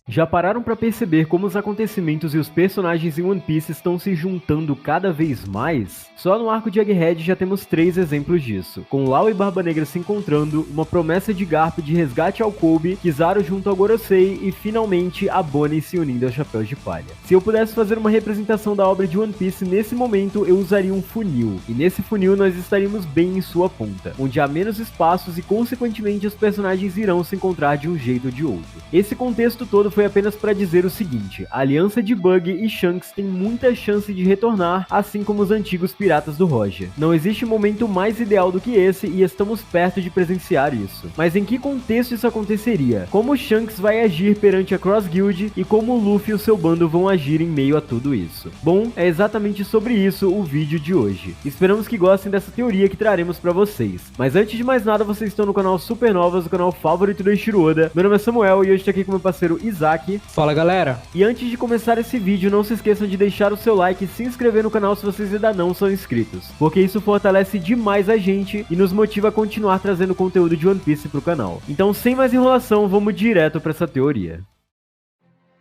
Já pararam pra perceber como os acontecimentos e os personagens em One Piece estão se juntando cada vez mais? Só no arco de Egghead já temos 3 exemplos disso, com Law e Barba Negra se encontrando, uma promessa de Garp de resgate ao Kobe, Kizaru junto ao Gorosei e finalmente a Bonnie se unindo aos Chapéus de Palha. Se eu pudesse fazer uma representação da obra de One Piece nesse momento, eu usaria um funil, e nesse funil nós estaríamos bem em sua ponta, onde há menos espaços e consequentemente os personagens irão se encontrar de um jeito ou de outro. Esse contexto todo foi apenas para dizer o seguinte: a aliança de Bug e Shanks tem muita chance de retornar, assim como os antigos piratas do Roger. Não existe momento mais ideal do que esse e estamos perto de presenciar isso. Mas em que contexto isso aconteceria? Como Shanks vai agir perante a Cross Guild e como Luffy e o seu bando vão agir em meio a tudo isso? Bom, é exatamente sobre isso o vídeo de hoje. Esperamos que gostem dessa teoria que traremos para vocês. Mas antes de mais nada, vocês estão no canal Supernovas, o canal favorito do Eiichiro Oda. Meu nome é Samuel e hoje estou aqui com meu parceiro Isaac. Fala, galera! E antes de começar esse vídeo, não se esqueçam de deixar o seu like e se inscrever no canal se vocês ainda não são inscritos, porque isso fortalece demais a gente e nos motiva a continuar trazendo conteúdo de One Piece pro canal. Então, sem mais enrolação, vamos direto para essa teoria.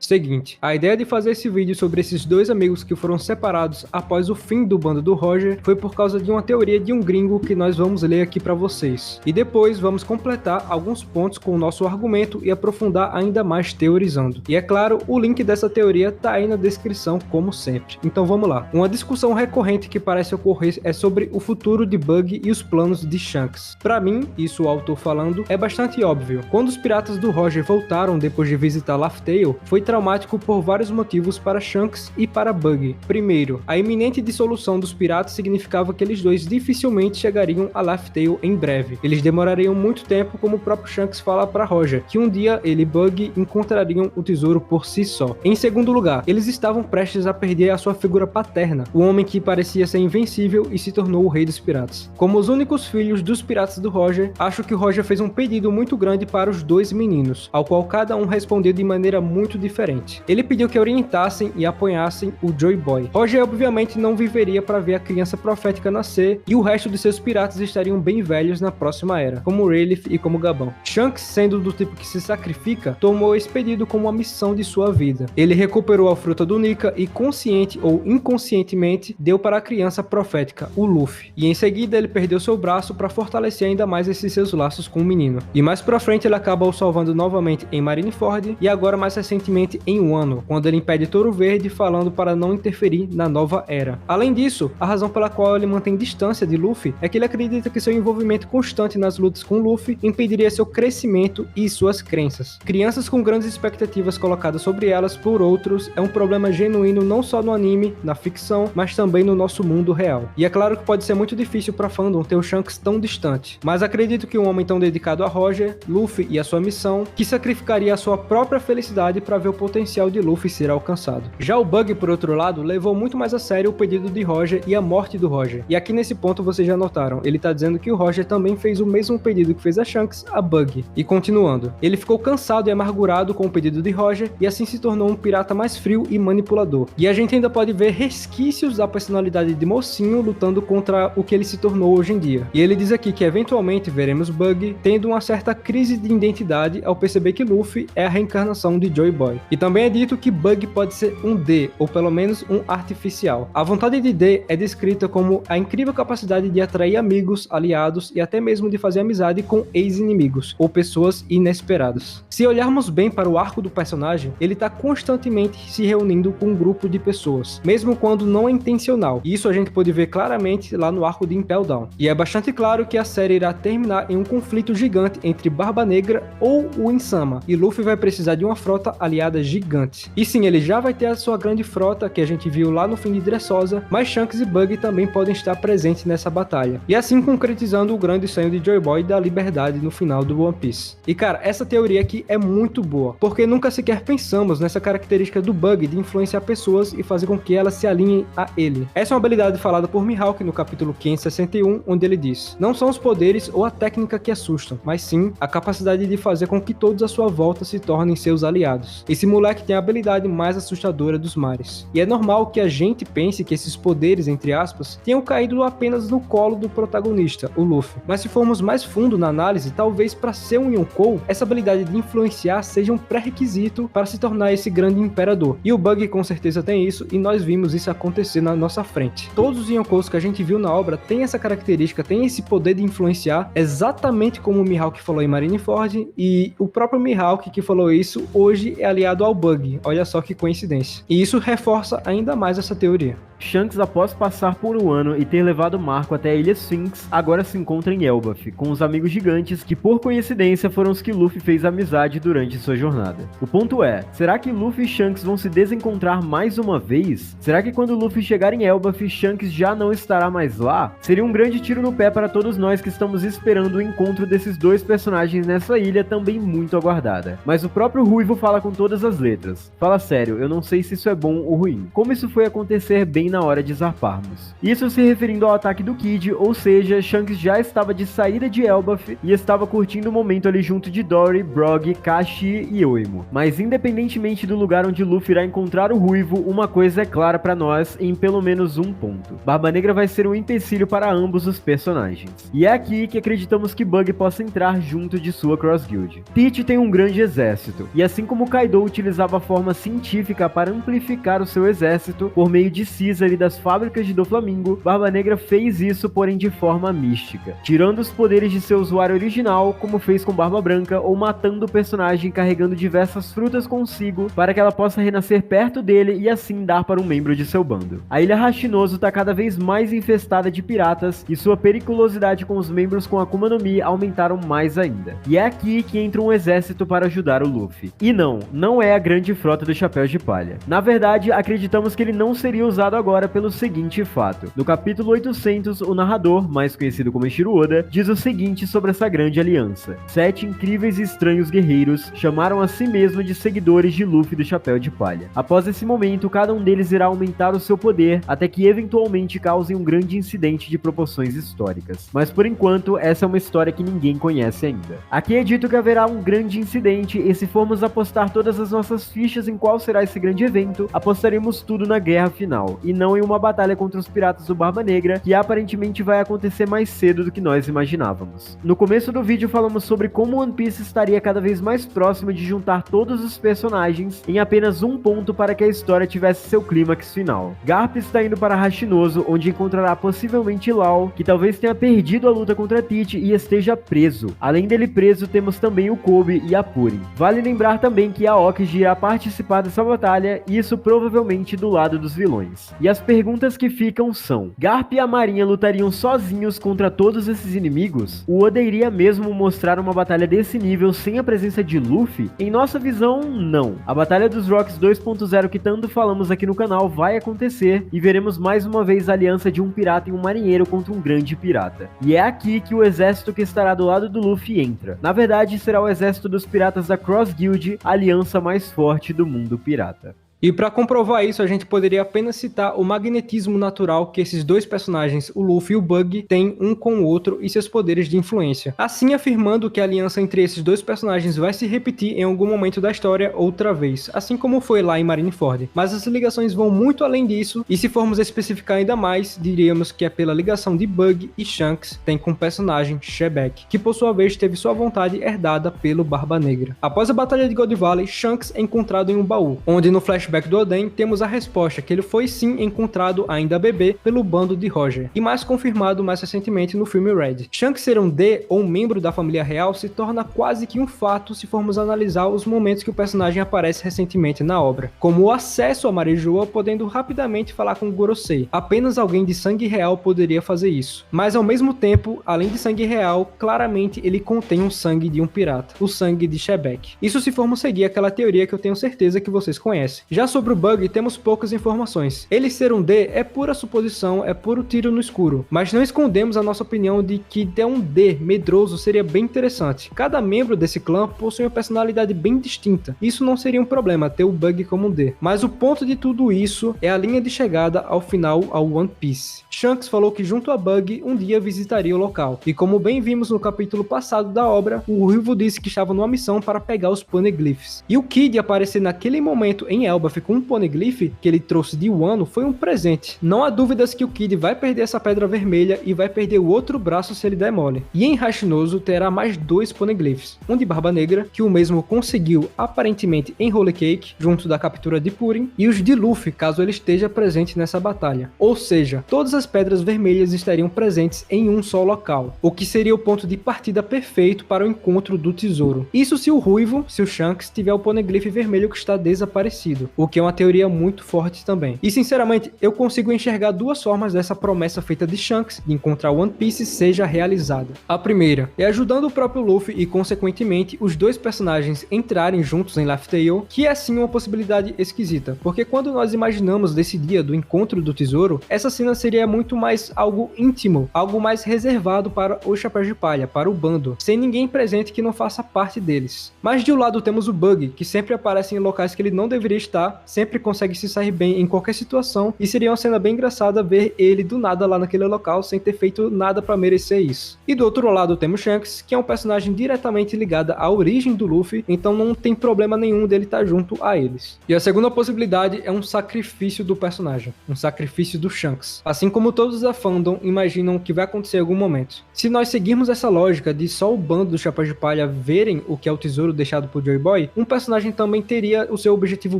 Seguinte, a ideia de fazer esse vídeo sobre esses dois amigos que foram separados após o fim do bando do Roger foi por causa de uma teoria de um gringo que nós vamos ler aqui pra vocês. E depois vamos completar alguns pontos com o nosso argumento e aprofundar ainda mais teorizando. E é claro, o link dessa teoria tá aí na descrição como sempre. Então vamos lá. Uma discussão recorrente que parece ocorrer é sobre o futuro de Bug e os planos de Shanks. Pra mim, isso o autor falando, é bastante óbvio. Quando os piratas do Roger voltaram depois de visitar Laugh Tale, foi traumático por vários motivos para Shanks e para Bug. Primeiro, a iminente dissolução dos piratas significava que eles dois dificilmente chegariam a Laugh Tale em breve. Eles demorariam muito tempo, como o próprio Shanks fala para Roger, que um dia ele e Bug encontrariam o tesouro por si só. Em segundo lugar, eles estavam prestes a perder a sua figura paterna, o homem que parecia ser invencível e se tornou o rei dos piratas. Como os únicos filhos dos piratas do Roger, acho que o Roger fez um pedido muito grande para os dois meninos, ao qual cada um respondeu de maneira muito diferente. Ele pediu que orientassem e apoiassem o Joy Boy. Roger obviamente não viveria para ver a criança profética nascer e o resto de seus piratas estariam bem velhos na próxima era, como Rayleigh e como Gabão. Shanks, sendo do tipo que se sacrifica, tomou esse pedido como uma missão de sua vida. Ele recuperou a fruta do Nika e consciente ou inconscientemente deu para a criança profética, o Luffy. E em seguida ele perdeu seu braço para fortalecer ainda mais esses seus laços com o menino. E mais pra frente ele acaba o salvando novamente em Marineford e agora mais recentemente em Wano, quando ele impede Touro Verde falando para não interferir na nova era. Além disso, a razão pela qual ele mantém distância de Luffy é que ele acredita que seu envolvimento constante nas lutas com Luffy impediria seu crescimento e suas crenças. Crianças com grandes expectativas colocadas sobre elas por outros é um problema genuíno não só no anime, na ficção, mas também no nosso mundo real. E é claro que pode ser muito difícil para fandom ter o Shanks tão distante, mas acredito que um homem tão dedicado a Roger, Luffy e a sua missão, que sacrificaria a sua própria felicidade para ver o potencial de Luffy ser alcançado. Já o Bug, por outro lado, levou muito mais a sério o pedido de Roger e a morte do Roger. E aqui nesse ponto vocês já notaram, ele tá dizendo que o Roger também fez o mesmo pedido que fez a Shanks a Bug. E continuando, ele ficou cansado e amargurado com o pedido de Roger e assim se tornou um pirata mais frio e manipulador. E a gente ainda pode ver resquícios da personalidade de mocinho lutando contra o que ele se tornou hoje em dia. E ele diz aqui que eventualmente veremos Bug tendo uma certa crise de identidade ao perceber que Luffy é a reencarnação de Joy Boy. E também é dito que Bug pode ser um D, ou pelo menos um artificial. A vontade de D é descrita como a incrível capacidade de atrair amigos, aliados e até mesmo de fazer amizade com ex-inimigos, ou pessoas inesperadas. Se olharmos bem para o arco do personagem, ele está constantemente se reunindo com um grupo de pessoas, mesmo quando não é intencional. E isso a gente pode ver claramente lá no arco de Impel Down. E é bastante claro que a série irá terminar em um conflito gigante entre Barba Negra ou o Insama, e Luffy vai precisar de uma frota aliada gigante. E sim, ele já vai ter a sua grande frota que a gente viu lá no fim de Dressrosa, mas Shanks e Bug também podem estar presentes nessa batalha. E assim concretizando o grande sonho de Joy Boy da liberdade no final do One Piece. E cara, essa teoria aqui é muito boa, porque nunca sequer pensamos nessa característica do Bug de influenciar pessoas e fazer com que elas se alinhem a ele. Essa é uma habilidade falada por Mihawk no capítulo 561, onde ele diz: não são os poderes ou a técnica que assustam, mas sim a capacidade de fazer com que todos à sua volta se tornem seus aliados. E Esse moleque tem a habilidade mais assustadora dos mares. E é normal que a gente pense que esses poderes, entre aspas, tenham caído apenas no colo do protagonista, o Luffy. Mas se formos mais fundo na análise, talvez para ser um Yonkou, essa habilidade de influenciar seja um pré-requisito para se tornar esse grande imperador. E o Bug com certeza tem isso, e nós vimos isso acontecer na nossa frente. Todos os Yonkous que a gente viu na obra têm essa característica, têm esse poder de influenciar, exatamente como o Mihawk falou em Marineford, e o próprio Mihawk que falou isso hoje é aliado ao Bug. Olha só que coincidência. E isso reforça ainda mais essa teoria. Shanks, após passar por Wano e ter levado Marco até a Ilha Sphinx, agora se encontra em Elbaf, com os amigos gigantes que, por coincidência, foram os que Luffy fez amizade durante sua jornada. O ponto é, será que Luffy e Shanks vão se desencontrar mais uma vez? Será que quando Luffy chegar em Elbaf, Shanks já não estará mais lá? Seria um grande tiro no pé para todos nós que estamos esperando o encontro desses dois personagens nessa ilha também muito aguardada. Mas o próprio Ruivo fala com todas as letras. Fala sério, eu não sei se isso é bom ou ruim. Como isso foi acontecer bem na hora de zarparmos. Isso se referindo ao ataque do Kid, ou seja, Shanks já estava de saída de Elbaf e estava curtindo o momento ali junto de Dory, Brog, Kashi e Oimo. Mas independentemente do lugar onde Luffy irá encontrar o Ruivo, uma coisa é clara para nós em pelo menos um ponto. Barba Negra vai ser um empecilho para ambos os personagens. E é aqui que acreditamos que Bug possa entrar junto de sua Cross Guild. Teach tem um grande exército, e assim como Kaido utilizava a forma científica para amplificar o seu exército por meio de Caesar e das fábricas de Doflamingo, Barba Negra fez isso, porém de forma mística, tirando os poderes de seu usuário original, como fez com Barba Branca, ou matando o personagem carregando diversas frutas consigo, para que ela possa renascer perto dele e assim dar para um membro de seu bando. A Ilha Hashinozo está cada vez mais infestada de piratas, e sua periculosidade com os membros com Akuma no Mi aumentaram mais ainda. E é aqui que entra um exército para ajudar o Luffy. E não é a grande frota do Chapéu de Palha. Na verdade, acreditamos que ele não seria usado agora pelo seguinte fato. No capítulo 800, o narrador, mais conhecido como Eiichiro Oda, diz o seguinte sobre essa grande aliança. 7 incríveis e estranhos guerreiros chamaram a si mesmo de seguidores de Luffy do Chapéu de Palha. Após esse momento, cada um deles irá aumentar o seu poder até que eventualmente causem um grande incidente de proporções históricas. Mas por enquanto, essa é uma história que ninguém conhece ainda. Aqui é dito que haverá um grande incidente e se formos apostar todas as nossas fichas em qual será esse grande evento, apostaremos tudo na guerra final, e não em uma batalha contra os piratas do Barba Negra, que aparentemente vai acontecer mais cedo do que nós imaginávamos. No começo do vídeo falamos sobre como One Piece estaria cada vez mais próximo de juntar todos os personagens em apenas um ponto para que a história tivesse seu clímax final. Garp está indo para Hashinozo, onde encontrará possivelmente Law, que talvez tenha perdido a luta contra Teach e esteja preso. Além dele preso, temos também o Kobe e a Purin. Vale lembrar também que a Aokiji irá participar dessa batalha, e isso provavelmente do lado dos vilões. E as perguntas que ficam são: Garp e a Marinha lutariam sozinhos contra todos esses inimigos? O Oda iria mesmo mostrar uma batalha desse nível sem a presença de Luffy? Em nossa visão, não. A Batalha dos Rocks 2.0 que tanto falamos aqui no canal vai acontecer, e veremos mais uma vez a aliança de um pirata e um marinheiro contra um grande pirata. E é aqui que o exército que estará do lado do Luffy entra. Na verdade, será o exército dos piratas da Cross Guild, a aliança mais forte do mundo pirata. E para comprovar isso, a gente poderia apenas citar o magnetismo natural que esses dois personagens, o Luffy e o Bug, têm um com o outro e seus poderes de influência. Assim afirmando que a aliança entre esses dois personagens vai se repetir em algum momento da história outra vez, assim como foi lá em Marineford. Mas as ligações vão muito além disso, e se formos especificar ainda mais, diríamos que é pela ligação de Bug e Shanks tem com o personagem Shebeck, que por sua vez teve sua vontade herdada pelo Barba Negra. Após a Batalha de God Valley, Shanks é encontrado em um baú, onde no flashback do Oden temos a resposta que ele foi sim encontrado ainda bebê pelo bando de Roger, e mais confirmado mais recentemente no filme Red. Shanks ser um D ou um membro da família real se torna quase que um fato se formos analisar os momentos que o personagem aparece recentemente na obra, como o acesso a Marijoa podendo rapidamente falar com Gorosei. Apenas alguém de sangue real poderia fazer isso, mas ao mesmo tempo, além de sangue real, claramente ele contém um sangue de um pirata, o sangue de Shebeck. Isso se formos seguir aquela teoria que eu tenho certeza que vocês conhecem. Já Já sobre o Bug, temos poucas informações. Ele ser um D é pura suposição, é puro tiro no escuro, mas não escondemos a nossa opinião de que ter um D medroso seria bem interessante. Cada membro desse clã possui uma personalidade bem distinta. Isso não seria um problema, ter o Bug como um D. Mas o ponto de tudo isso é a linha de chegada ao final ao One Piece. Shanks falou que junto a Bug um dia visitaria o local, e como bem vimos no capítulo passado da obra, o Ruivo disse que estava numa missão para pegar os Poneglyphs. E o Kid aparecer naquele momento em Elbaf com um Poneglyph que ele trouxe de Wano foi um presente. Não há dúvidas que o Kid vai perder essa pedra vermelha e vai perder o outro braço se ele der mole. E em Hashinozo terá mais 2 Poneglyphs, um de Barba Negra, que o mesmo conseguiu aparentemente em Holy Cake, junto da captura de Purin, e os de Luffy, caso ele esteja presente nessa batalha. Ou seja, todas as pedras vermelhas estariam presentes em um só local, o que seria o ponto de partida perfeito para o encontro do tesouro. Isso se o Ruivo, se o Shanks, tiver o Poneglyph vermelho que está desaparecido, o que é uma teoria muito forte também. E sinceramente, eu consigo enxergar duas formas dessa promessa feita de Shanks de encontrar One Piece seja realizada. A primeira é ajudando o próprio Luffy e consequentemente os dois personagens entrarem juntos em Laugh Tale, que é sim uma possibilidade esquisita, porque quando nós imaginamos desse dia do encontro do tesouro, essa cena seria muito mais algo íntimo, algo mais reservado para os Chapéus de Palha, para o bando, sem ninguém presente que não faça parte deles. Mas de um lado temos o Bug, que sempre aparece em locais que ele não deveria estar, sempre consegue se sair bem em qualquer situação, e seria uma cena bem engraçada ver ele do nada lá naquele local sem ter feito nada para merecer isso. E do outro lado temos Shanks, que é um personagem diretamente ligado à origem do Luffy, então não tem problema nenhum dele estar junto a eles. E a segunda possibilidade é um sacrifício do personagem, um sacrifício do Shanks, assim como todos da fandom imaginam que vai acontecer em algum momento. Se nós seguirmos essa lógica de só o bando dos Chapéus de Palha verem o que é o tesouro deixado por Joy Boy, um personagem também teria o seu objetivo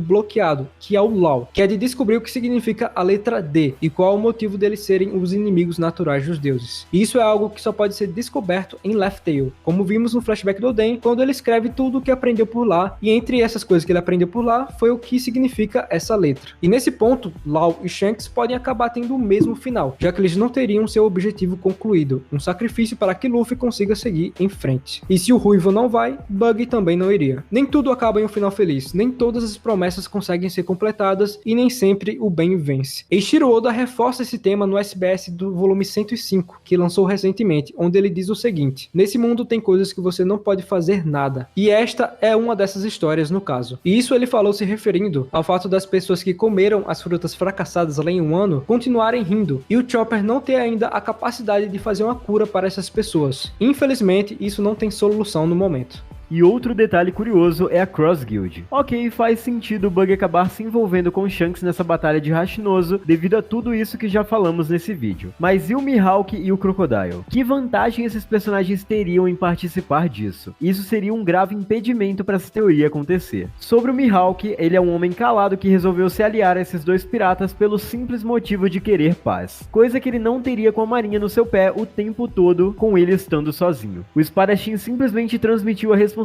bloqueado, que é o Law, que é de descobrir o que significa a letra D e qual é o motivo deles serem os inimigos naturais dos deuses. E isso é algo que só pode ser descoberto em Laugh Tale, como vimos no flashback do Oden, quando ele escreve tudo o que aprendeu por lá, e entre essas coisas que ele aprendeu por lá, foi o que significa essa letra. E nesse ponto, Law e Shanks podem acabar tendo o mesmo final, já que eles não teriam seu objetivo concluído, um sacrifício para que Luffy consiga seguir em frente. E se o Ruivo não vai, Bug também não iria. Nem tudo acaba em um final feliz, nem todas as promessas conseguem ser completadas e nem sempre o bem vence. Eiichiro Oda reforça esse tema no SBS do volume 105, que lançou recentemente, onde ele diz o seguinte: nesse mundo tem coisas que você não pode fazer nada, e esta é uma dessas histórias no caso. E isso ele falou se referindo ao fato das pessoas que comeram as frutas fracassadas lá em Wano continuarem rindo, e o Chopper não ter ainda a capacidade de fazer uma cura para essas pessoas. Infelizmente, isso não tem solução no momento. E outro detalhe curioso é a Cross Guild. Ok, faz sentido o Bug acabar se envolvendo com Shanks nessa batalha de Hashinozo devido a tudo isso que já falamos nesse vídeo. Mas e o Mihawk e o Crocodile? Que vantagem esses personagens teriam em participar disso? Isso seria um grave impedimento para essa teoria acontecer. Sobre o Mihawk, ele é um homem calado que resolveu se aliar a esses dois piratas pelo simples motivo de querer paz. Coisa que ele não teria com a marinha no seu pé o tempo todo, com ele estando sozinho. O espadachim simplesmente transmitiu a responsabilidade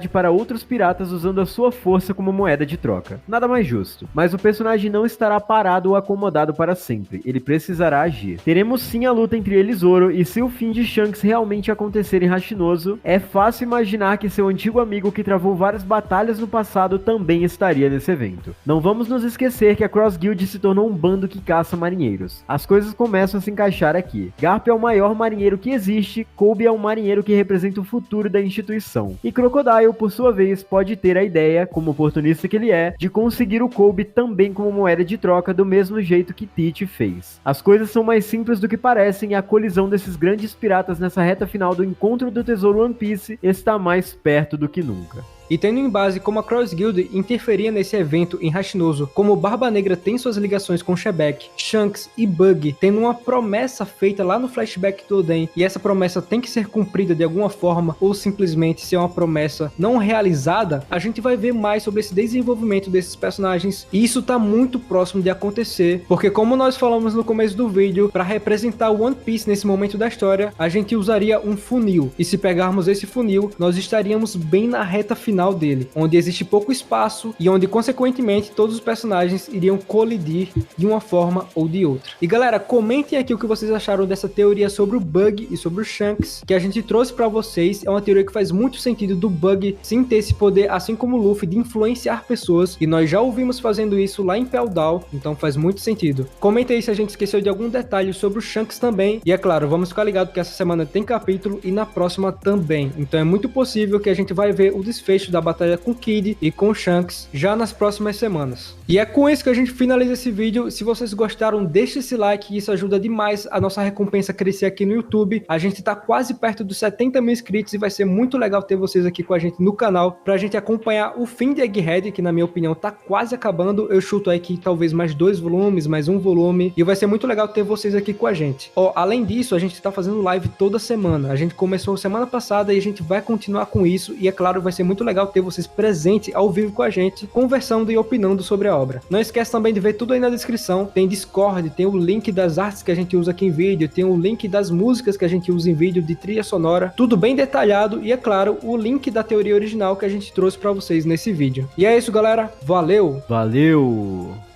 para outros piratas usando a sua força como moeda de troca. Nada mais justo. Mas o personagem não estará parado ou acomodado para sempre. Ele precisará agir. Teremos sim a luta entre ele e Zoro, e se o fim de Shanks realmente acontecer em Hashinozo, é fácil imaginar que seu antigo amigo que travou várias batalhas no passado também estaria nesse evento. Não vamos nos esquecer que a Cross Guild se tornou um bando que caça marinheiros. As coisas começam a se encaixar aqui. Garp é o maior marinheiro que existe, Kobe é um marinheiro que representa o futuro da instituição. E Crocodile, por sua vez, pode ter a ideia, como oportunista que ele é, de conseguir o Kobe também como moeda de troca do mesmo jeito que Tite fez. As coisas são mais simples do que parecem e a colisão desses grandes piratas nessa reta final do encontro do tesouro One Piece está mais perto do que nunca. E tendo em base como a Cross Guild interferia nesse evento em Hashinozo, como Barba Negra tem suas ligações com Shebeck, Shanks e Bug, tendo uma promessa feita lá no flashback do Oden, e essa promessa tem que ser cumprida de alguma forma, ou simplesmente ser uma promessa não realizada, a gente vai ver mais sobre esse desenvolvimento desses personagens, e isso tá muito próximo de acontecer, porque como nós falamos no começo do vídeo, para representar o One Piece nesse momento da história, a gente usaria um funil, e se pegarmos esse funil, nós estaríamos bem na reta final original dele, onde existe pouco espaço e onde, consequentemente, todos os personagens iriam colidir de uma forma ou de outra. E galera, comentem aqui o que vocês acharam dessa teoria sobre o Bug e sobre o Shanks, que a gente trouxe pra vocês. É uma teoria que faz muito sentido do Bug sim ter esse poder, assim como o Luffy, de influenciar pessoas, e nós já ouvimos fazendo isso lá em Pell Down, então faz muito sentido. Comentem aí se a gente esqueceu de algum detalhe sobre o Shanks também, e é claro, vamos ficar ligado que essa semana tem capítulo e na próxima também, então é muito possível que a gente vai ver o desfecho da batalha com o Kid e com o Shanks já nas próximas semanas. E é com isso que a gente finaliza esse vídeo. Se vocês gostaram, deixe esse like, isso ajuda demais a nossa recompensa a crescer aqui no YouTube. A gente tá quase perto dos 70 mil inscritos e vai ser muito legal ter vocês aqui com a gente no canal, pra gente acompanhar o fim de Egghead, que na minha opinião tá quase acabando. Eu chuto aí que talvez mais 2 volumes, mais um volume, e vai ser muito legal ter vocês aqui com a gente. Ó, além disso, a gente tá fazendo live toda semana. A gente começou semana passada e a gente vai continuar com isso, e é claro, vai ser muito legal ter vocês presentes ao vivo com a gente, conversando e opinando sobre a obra. Não esquece também de ver tudo aí na descrição, tem Discord, tem o link das artes que a gente usa aqui em vídeo, tem o link das músicas que a gente usa em vídeo, de trilha sonora, tudo bem detalhado, e é claro, o link da teoria original que a gente trouxe pra vocês nesse vídeo. E é isso, galera, valeu! Valeu!